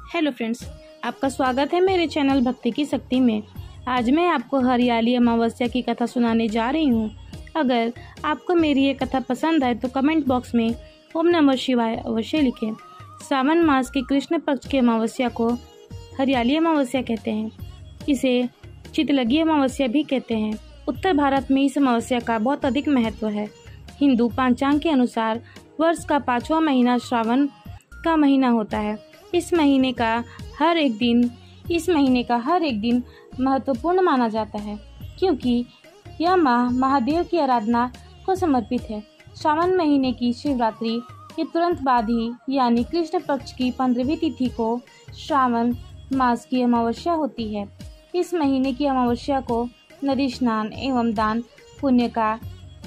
Hello friends, आपका स्वागत है मेरे चैनल भक्ति की शक्ति में। आज मैं आपको हरियाली अमावस्या की कथा सुनाने जा रही हूँ। अगर आपको मेरी ये कथा पसंद आए तो कमेंट बॉक्स में ओम नमः शिवाय अवश्य लिखें। सावन मास की कृष्ण पक्ष की अमावस्या को हरियाली अमावस्या कहते हैं। इसे चितलगी अमावस्या भी कहते हैं। उत्तर भारत में इस अमावस्या का बहुत अधिक महत्व है। हिंदू पंचांग के अनुसार वर्ष का 5वां महीना श्रावण का महीना होता है। इस महीने का हर एक दिन महत्वपूर्ण माना जाता है, क्योंकि यह माह महादेव की आराधना को समर्पित है। श्रावण महीने की शिवरात्रि के तुरंत बाद ही यानी कृष्ण पक्ष की 15वीं तिथि को श्रावण मास की अमावस्या होती है। इस महीने की अमावस्या को नदी स्नान एवं दान पुण्य का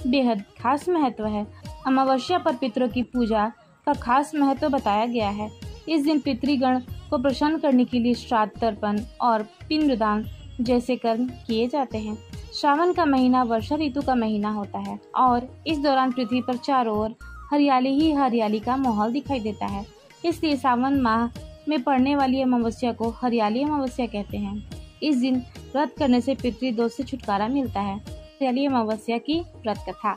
बेहद खास महत्व है। अमावस्या पर पितरों की पूजा का खास महत्व बताया गया है। इस दिन पितृगण को प्रसन्न करने के लिए श्राद्ध, तर्पण और पिंडदान जैसे कर्म किए जाते हैं। श्रावण का महीना वर्षा ऋतु का महीना होता है और इस दौरान पृथ्वी पर चारों ओर हरियाली ही हरियाली का माहौल दिखाई देता है। इसलिए सावन माह में पड़ने वाली अमावस्या को हरियाली अमावस्या कहते हैं। इस दिन व्रत करने से पितृदोष से छुटकारा मिलता है। हरियाली अमावस्या की व्रत कथा।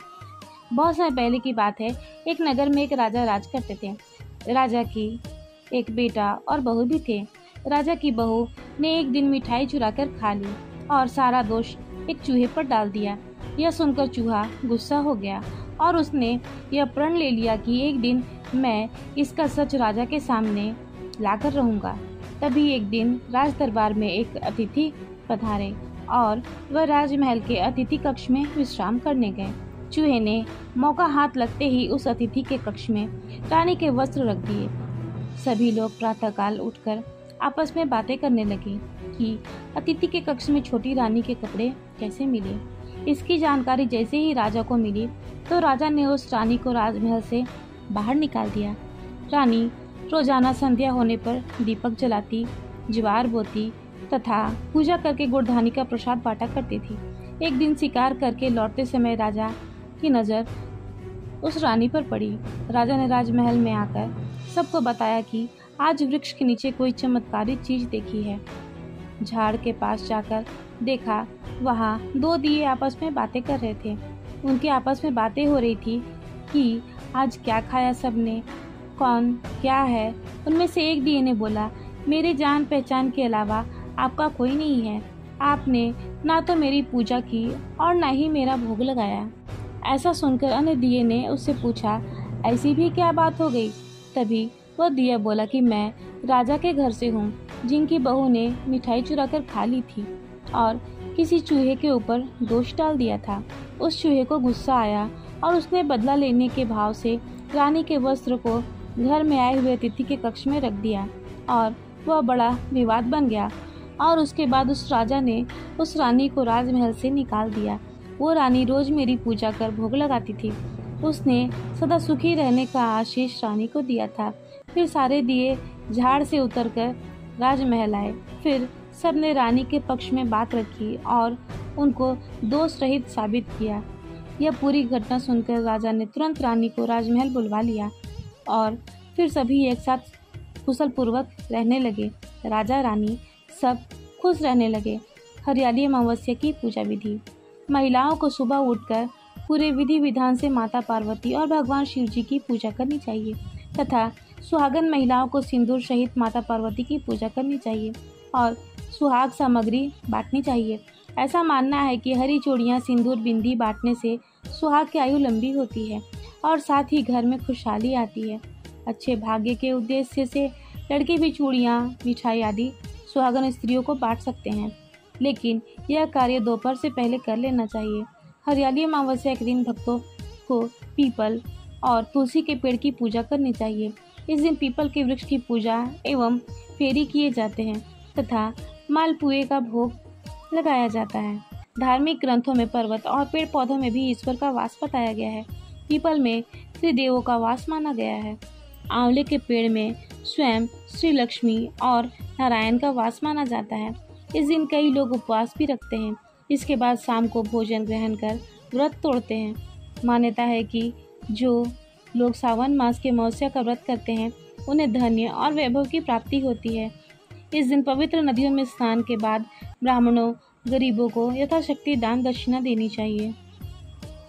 बहुत समय पहले की बात है। एक नगर में एक राजा राज करते थे। राजा की एक बेटा और बहू भी थे। राजा की बहू ने एक दिन मिठाई चुराकर खा ली और सारा दोष एक चूहे पर डाल दिया। यह सुनकर चूहा गुस्सा हो गया और उसने यह प्रण ले लिया कि एक दिन मैं इसका सच राजा के सामने लाकर रहूंगा। तभी एक दिन राज दरबार में एक अतिथि पधारे और वह राजमहल के अतिथि कक्ष में विश्राम करने गए। चूहे ने मौका हाथ लगते ही उस अतिथि के कक्ष में रानी के वस्त्र रख दिए। सभी लोग प्रातःकाल उठकर आपस में बातें करने लगे कि अतिथि के कक्ष में छोटी रानी के कपड़े कैसे मिले। इसकी जानकारी जैसे ही राजा को मिली तो राजा ने उस रानी को राजमहल से बाहर निकाल दिया। रानी रोजाना संध्या होने पर दीपक जलाती, ज्वार बोती तथा पूजा करके गुड़धानी का प्रसाद बांटा करती थी। एक दिन शिकार करके लौटते समय राजा की नजर उस रानी पर पड़ी। राजा ने राजमहल में आकर सबको बताया कि आज वृक्ष के नीचे कोई चमत्कारी चीज देखी है। झाड़ के पास जाकर देखा, वहाँ 2 दिए आपस में बातें कर रहे थे। उनके आपस में बातें हो रही थी कि आज क्या खाया सबने, कौन क्या है। उनमें से एक दिए ने बोला, मेरे जान पहचान के अलावा आपका कोई नहीं है। आपने ना तो मेरी पूजा की और ना ही मेरा भोग लगाया। ऐसा सुनकर अन्य दिए ने उससे पूछा, ऐसी भी क्या बात हो गई। तभी वह दिया बोला कि मैं राजा के घर से हूँ, जिनकी बहू ने मिठाई चुराकर खा ली थी और किसी चूहे के ऊपर दोष डाल दिया था। उस चूहे को गुस्सा आया और उसने बदला लेने के भाव से रानी के वस्त्र को घर में आए हुए अतिथि के कक्ष में रख दिया और वह बड़ा विवाद बन गया। और उसके बाद उस राजा ने उस रानी को राजमहल से निकाल दिया। वो रानी रोज मेरी पूजा कर भोग लगाती थी। उसने सदा सुखी रहने का आशीष रानी को दिया था। फिर सारे दिए झाड़ से उतरकर राजमहल आए। फिर सबने रानी के पक्ष में बात रखी और उनको दोष रहित साबित किया। यह पूरी घटना सुनकर राजा ने तुरंत रानी को राजमहल बुलवा लिया और फिर सभी एक साथ कुशल पूर्वक रहने लगे। राजा रानी सब खुश रहने लगे। हरियाली अमावस्या की पूजा विधि। महिलाओं को सुबह उठकर पूरे विधि विधान से माता पार्वती और भगवान शिव जी की पूजा करनी चाहिए तथा सुहागन महिलाओं को सिंदूर सहित माता पार्वती की पूजा करनी चाहिए और सुहाग सामग्री बांटनी चाहिए। ऐसा मानना है कि हरी चूड़ियाँ, सिंदूर, बिंदी बांटने से सुहाग की आयु लंबी होती है और साथ ही घर में खुशहाली आती है। अच्छे भाग्य के उद्देश्य से लड़के भी चूड़ियाँ, मिठाई आदि सुहागन स्त्रियों को बांट सकते हैं, लेकिन यह कार्य दोपहर से पहले कर लेना चाहिए। हरियाली अमावस्या के दिन भक्तों को पीपल और तुलसी के पेड़ की पूजा करनी चाहिए। इस दिन पीपल के वृक्ष की पूजा एवं फेरी किए जाते हैं तथा मालपुए का भोग लगाया जाता है। धार्मिक ग्रंथों में पर्वत और पेड़ पौधों में भी ईश्वर का वास बताया गया है। पीपल में त्रिदेवों का वास माना गया है। आंवले के पेड़ में स्वयं श्री लक्ष्मी और नारायण का वास माना जाता है। इस दिन कई लोग उपवास भी रखते हैं। इसके बाद शाम को भोजन ग्रहण कर व्रत तोड़ते हैं। मान्यता है कि जो लोग सावन मास के अमावस्या का व्रत करते हैं उन्हें धन्य और वैभव की प्राप्ति होती है। इस दिन पवित्र नदियों में स्नान के बाद ब्राह्मणों, गरीबों को यथाशक्ति दान दक्षिणा देनी चाहिए।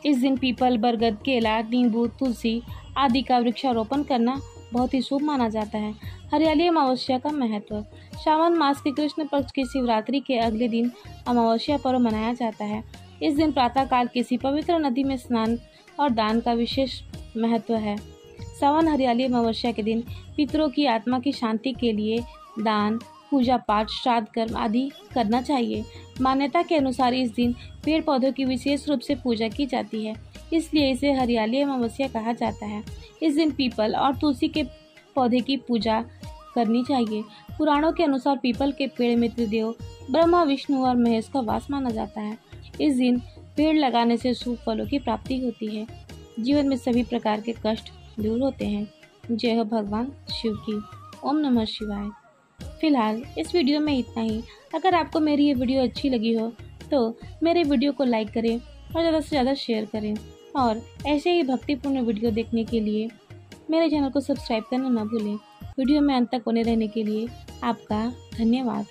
इस दिन पीपल, बरगद, केला, नींबू, तुलसी आदि का वृक्षारोपण करना बहुत ही शुभ माना जाता है। हरियाली अमावस्या का महत्व। श्रावण मास के कृष्ण पक्ष की शिवरात्रि के अगले दिन अमावस्या पर्व मनाया जाता है। इस दिन प्रातःकाल किसी पवित्र नदी में स्नान और दान का विशेष महत्व है। श्रावण हरियाली अमावस्या के दिन पितरों की आत्मा की शांति के लिए दान, पूजा पाठ, श्राद्ध कर्म आदि करना चाहिए। मान्यता के अनुसार इस दिन पेड़ पौधों की विशेष रूप से पूजा की जाती है, इसलिए इसे हरियाली अमावस्या कहा जाता है। इस दिन पीपल और तुलसी के पौधे की पूजा करनी चाहिए। पुराणों के अनुसार पीपल के पेड़ में त्रिदेव ब्रह्मा, विष्णु और महेश का वास माना जाता है। इस दिन पेड़ लगाने से शुभ फलों की प्राप्ति होती है। जीवन में सभी प्रकार के कष्ट दूर होते हैं। जय हो भगवान शिव की। ओम नमः शिवाय। फिलहाल इस वीडियो में इतना ही। अगर आपको मेरी ये वीडियो अच्छी लगी हो तो मेरे वीडियो को लाइक करें और ज़्यादा से ज़्यादा शेयर करें, और ऐसे ही भक्तिपूर्ण वीडियो देखने के लिए मेरे चैनल को सब्सक्राइब करना न भूलें। वीडियो में अंत तक बने रहने के लिए आपका धन्यवाद।